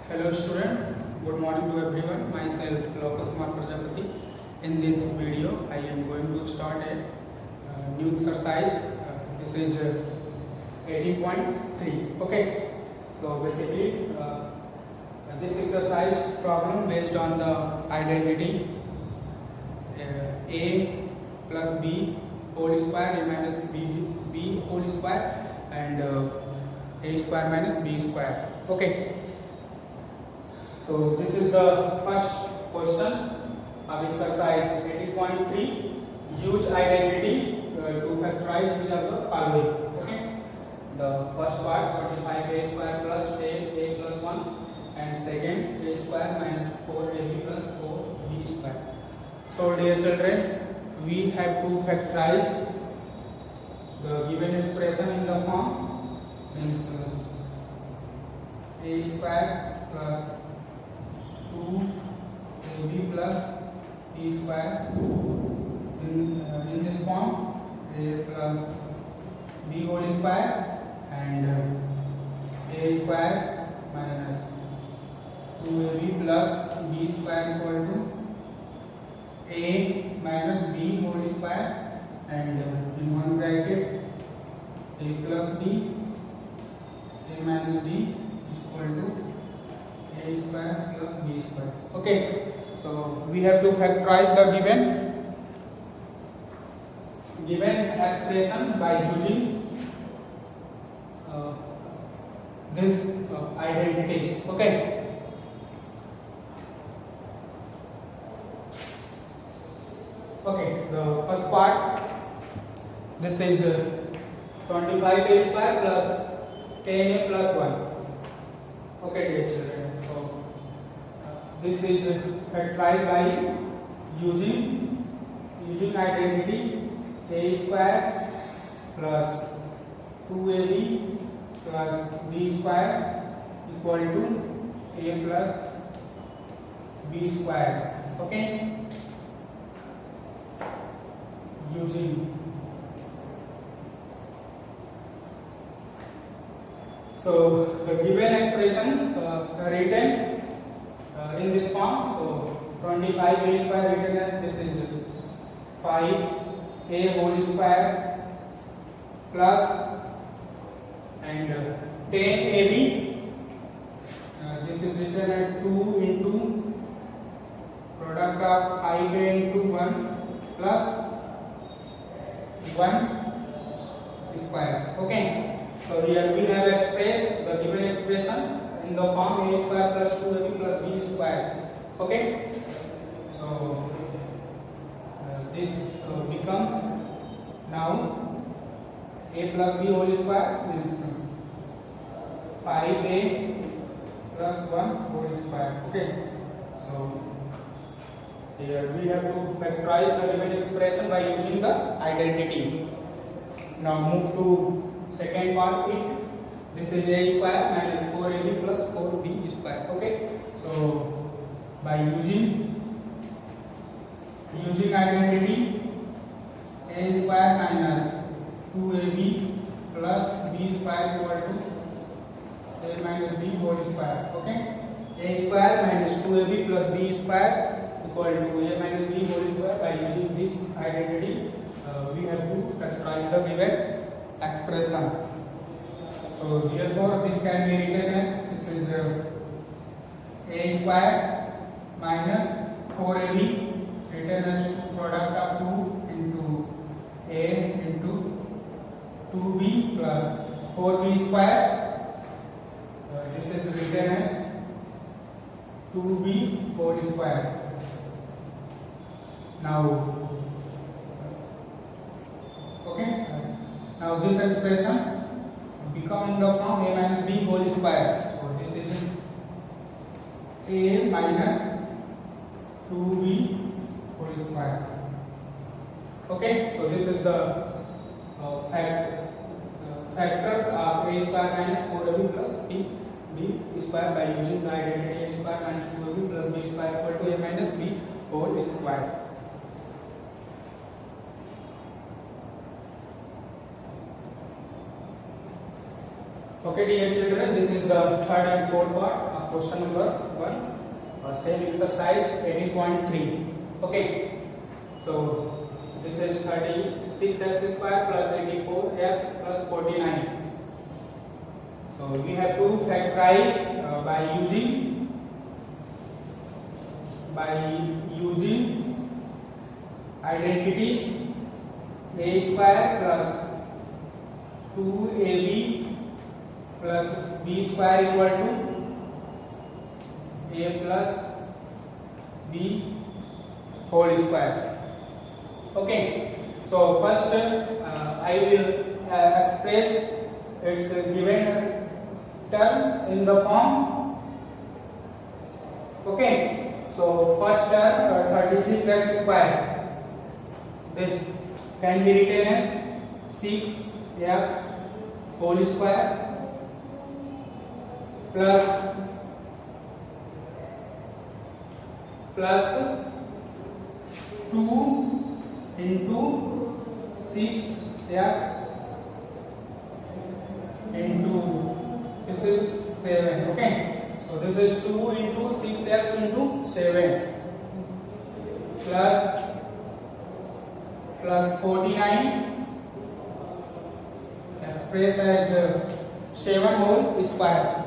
Hello student, good morning to everyone. Myself Lokas Kumar Prajapati. In this video, I am going to start a new exercise. This is 18.3. Okay, so basically this exercise problem based on the identity a plus b whole square a minus b whole square and a square minus b square. Okay. So this is the first question of exercise 18.3. Use identity to factorize each of the following. Okay. The first part 25a square plus 10a plus 1 and second a square minus 4ab plus 4b square. So dear children, we have to factorize the given expression in the form means a square plus 2ab plus b square in this form a plus b whole square and a square minus 2ab plus b square equal to a minus b whole square and in one bracket a plus b a minus b is equal to a square plus b square. Okay, so we have to factorize the given expression by using this identities. Okay. Okay, the first part, this is 25a square plus 10a plus 1. Okay, dear children, so this is factorized by using identity a square plus 2ab plus b square equal to a plus b square. Okay, using so the given expression written in this form. So 25a square written as this is 5a whole square plus and 10ab. This is written as 2 into product of 5a into 1 plus 1 square. Okay. So here we have expressed the given expression in the form a square plus 2ab plus b square. Okay. So this becomes now a plus b whole square means 5a plus 1 whole square. Okay. So here we have to factorize the given expression by using the identity. Now move to second part. This is a square minus 4ab plus 4b square. Okay, so by using identity a square minus 2ab plus b square equal to a minus b whole square. Okay, a square minus 2ab plus b square equal to a minus b whole square. By using this identity we have to factorize the given expression. So therefore this can be written as this is a square minus 4ab written as product of 2 into a into 2b plus 4b square. This is written as 2b whole square. Now okay. Now this expression become in the form a minus b whole square. So this is a minus 2b whole square. Okay. So this is the factors of a square minus 4ab plus b square by using the identity a square minus 2ab plus b square equal to a minus b whole square. Okay, dear children, this is the third and fourth part of question number 1, same exercise 18.3. Okay, so this is 36x square plus 84x plus 49. So we have to factorize by using identities. A square plus 2ab plus b square equal to a plus b whole square. Okay, so first I will express its given terms in the form. Okay, so first term 36x square, this can be written as 6x whole square plus 2 into 6x into this is 7. Okay, so this is 2 into 6x into 7 plus 49 expressed as 7 whole square.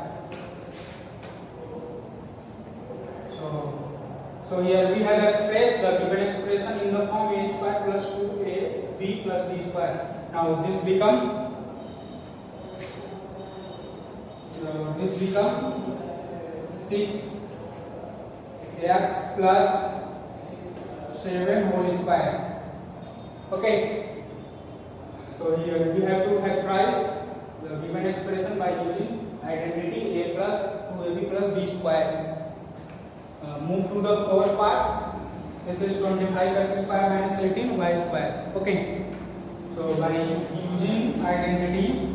So here we have expressed the given expression in the form a square plus 2ab plus b square. Now this become 6x plus 7 whole square. Okay, so here we have to factorize the given expression by using identity a plus 2ab plus b square. Move to the fourth part. This is 25x square minus 18y square. Okay, so by using identity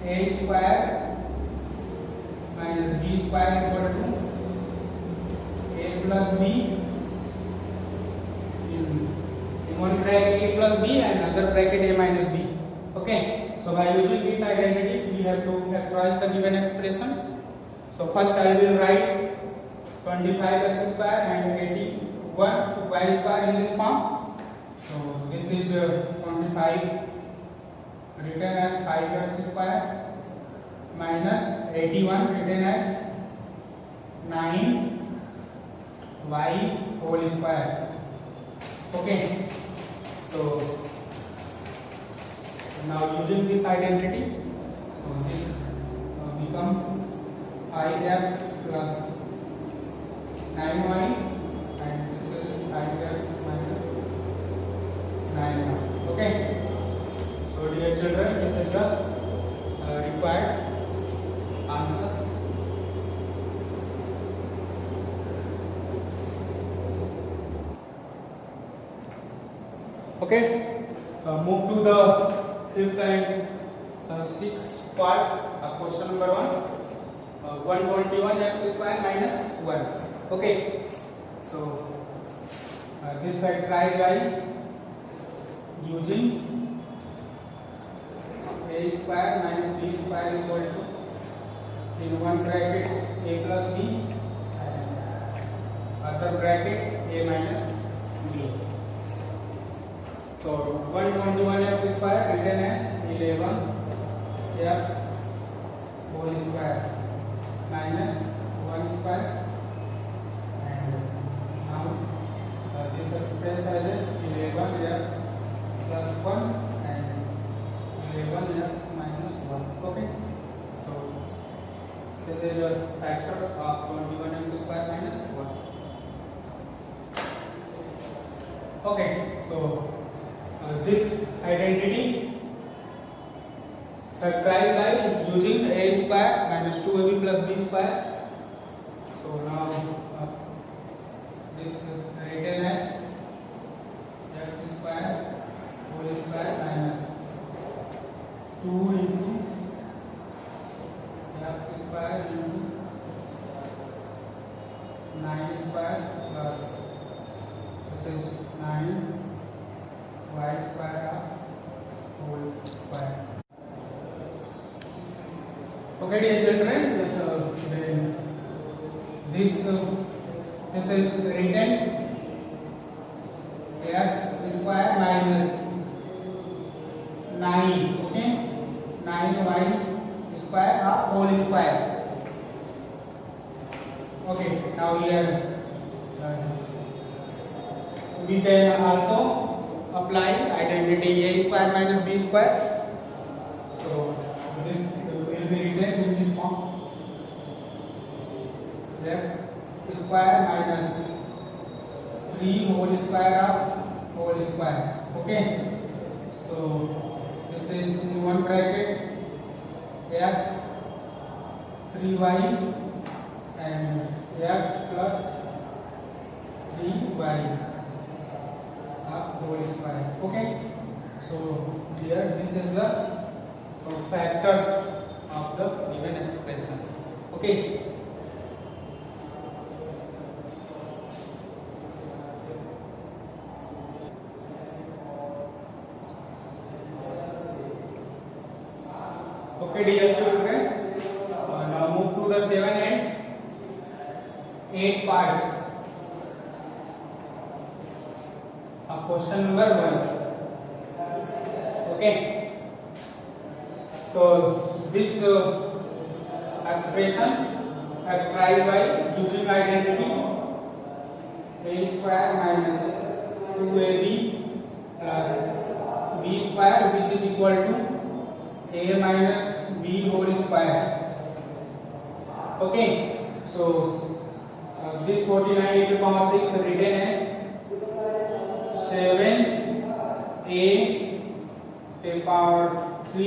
a square minus b square equal to a plus b, in one bracket a plus b and another bracket a minus b. Okay, so by using this identity we have to factorize the given expression. So first I will write 25x square and 81y square in this form. So this is 25 written as 5x square minus 81 written as 9y whole square. Okay, so now using this identity, so this become 5x plus 9y and this is 5x minus 9y. Okay, so dear children, this is the required answer. Okay, move to the fifth and sixth part. Question number 1, 121x square minus 1. Okay, so this factorized by using a square minus b square equal to in one bracket a plus b and other bracket a minus b. So 121x square written as 11x whole square minus 1 square. This expressed as 11x plus 1 and 11x minus 1. Okay, so this is factors of 21x square minus 1. Okay, so this identity factorized by using a square minus 2ab plus b square. So now this written as x square whole square minus 2 into x square into 9 square plus this is 9 y square whole square. Okay, dear children, then this is written x square minus 9, okay, 9y square whole square. Okay, now here we can also apply identity a square minus b square. So this will be written in this form: x square minus 3 whole square. Okay, so this is in one bracket x 3y and x plus 3y whole square. Okay, so here this is the factors of the given expression. Okay, okay dear children, now move to the 7 and 8 part. Question number 1. Okay, so this expression factorized by using identity a square minus 2ab plus b square, which is equal to a minus b whole square. Okay, so this 49 e to the power 6 written as 7a to the power 3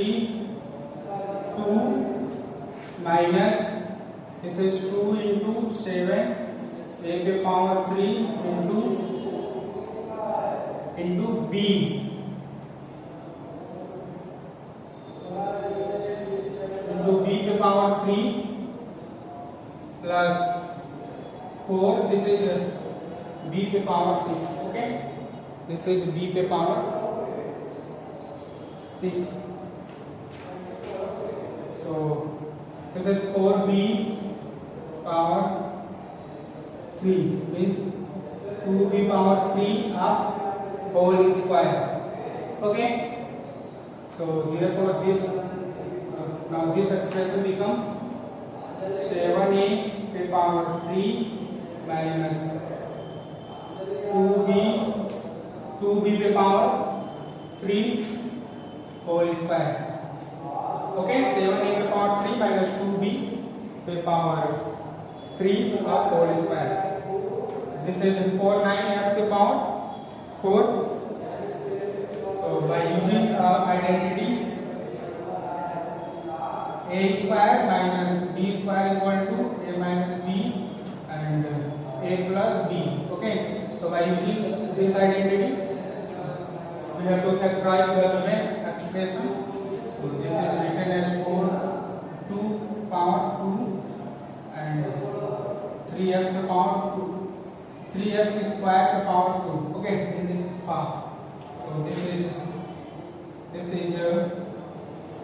2 minus, this is 2 into 7 a to the power 3 into b to the power 3 plus 4, this is b to the power 6. Okay, this is b to the power 6. So this is 4b power 3 means 2b power 3 whole square. Okay, so therefore this now this expression becomes 7a to the power 3 minus 2b to the power 3 whole square. Okay, 7a to the power 3 minus 2b to the power 3 whole square. This is 4 9x to the power 4. So by using identity a square minus b square equal to a minus b and a plus b. Okay, so by using this identity we have to factorize the given expression. So this is written as 4 2 power 2 and 3x to the power 2, 3x square to the power 2. Okay, in this part. So this is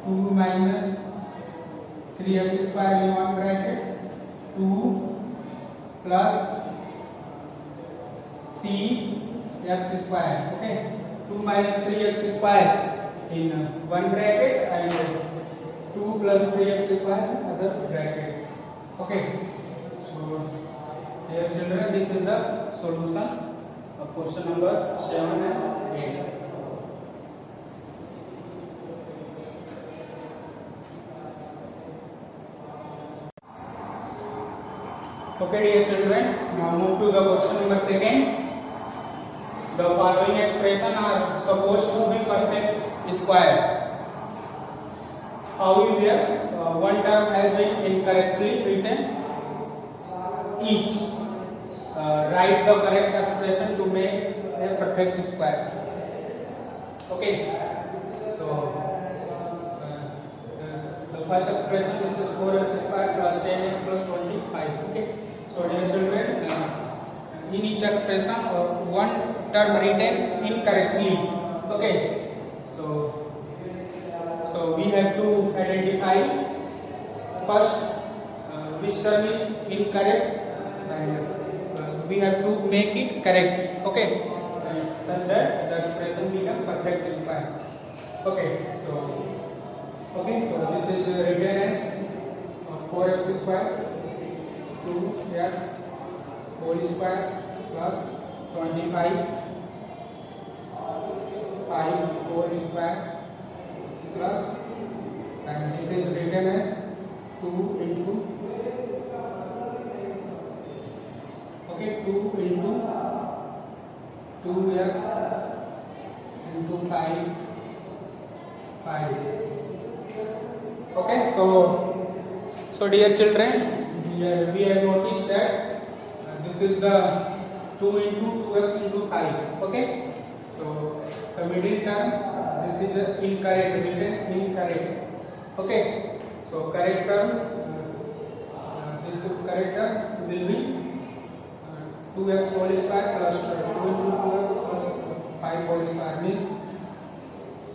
2 minus 3x square in one bracket 2 plus 3x square. Okay, 2 minus 3x square in one bracket and 2 plus 3x square in other bracket. Okay, so dear children, this is the solution of question number 7 and 8. Okay dear children, now move to the question number 2. The following expression are supposed to be perfect square. However, one term has been incorrectly written. Each write the correct expression to make a perfect square. Okay, so the first expression, this is 4x square plus 10x plus 25. Okay, so dear children, in each expression one term written incorrectly. Okay, so we have to identify first which term is incorrect and we have to make it correct, okay, such that the expression become perfect square. Okay, so this is written as 4x square 2x whole square plus 25 5 whole square plus, and this is written as 2 into 2x into 5. Okay, so dear children, here we have noticed that this is the 2 into 2x into 5. Okay, so the middle term, this is incorrect, written incorrect. Okay, so correct term, this correct term will be 2x whole square plus 2 into 2x plus 5 whole square means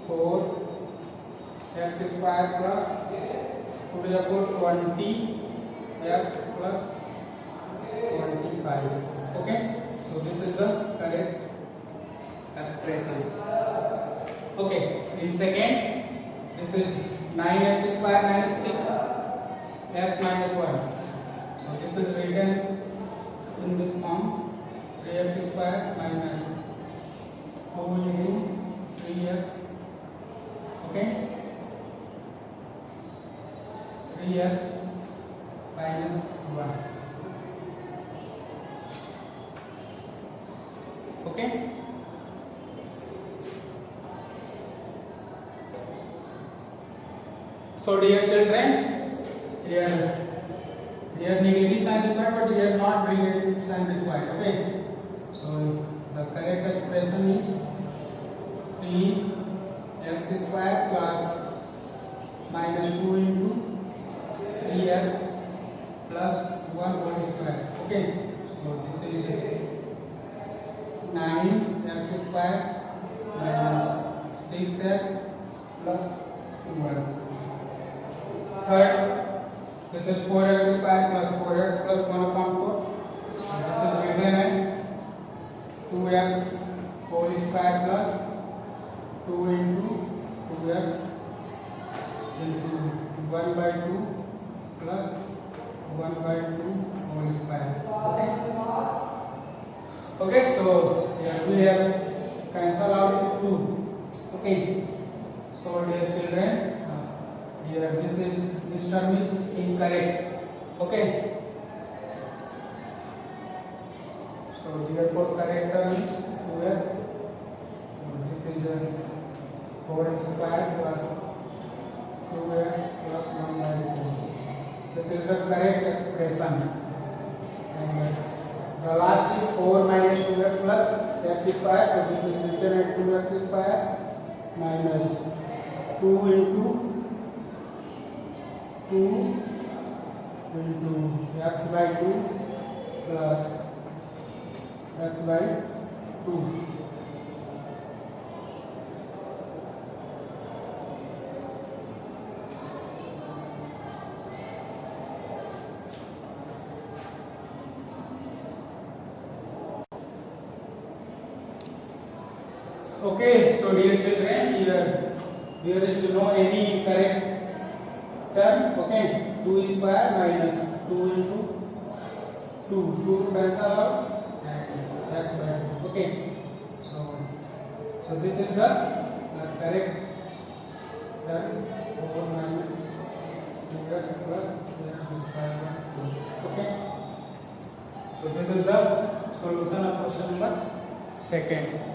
4x square plus 2 to the power 20x plus 25. Okay, so this is the correct expression. Okay, in second, this is 9x square minus 6x minus 1. So this is written in this form, 3x square minus 4 into 3x, okay, 3x minus 1, okay. So dear children, here negative sign required, but here not negative sign required. Okay. So the correct expression is 3x square plus minus 2 into 3x plus 1 whole square. Okay. So this is 9x square minus 6x plus 1. Third, this is 4x square plus 4x plus 1 upon 4. This is written as 2x whole square plus 2 into 2x into 1 by 2 plus 1 by 2 whole square. Okay, so here we have cancel out 2. Okay, so dear children, here this term is incorrect. Okay, so therefore correct term is 2x. This is 4x square plus 2x plus 1 by 2. This is the correct expression. And the last is 4 minus 2x plus x square. So this is written as 2x square minus 2 into 2 into x by 2 plus x by 2. Okay, so dear children, here is no any incorrect term. Okay, 2 square minus 2 into 2 cancel out and x by 2. Okay, so this is the correct term, 4 minus 2x plus x square by 2. Okay, so this is the solution of question number 2.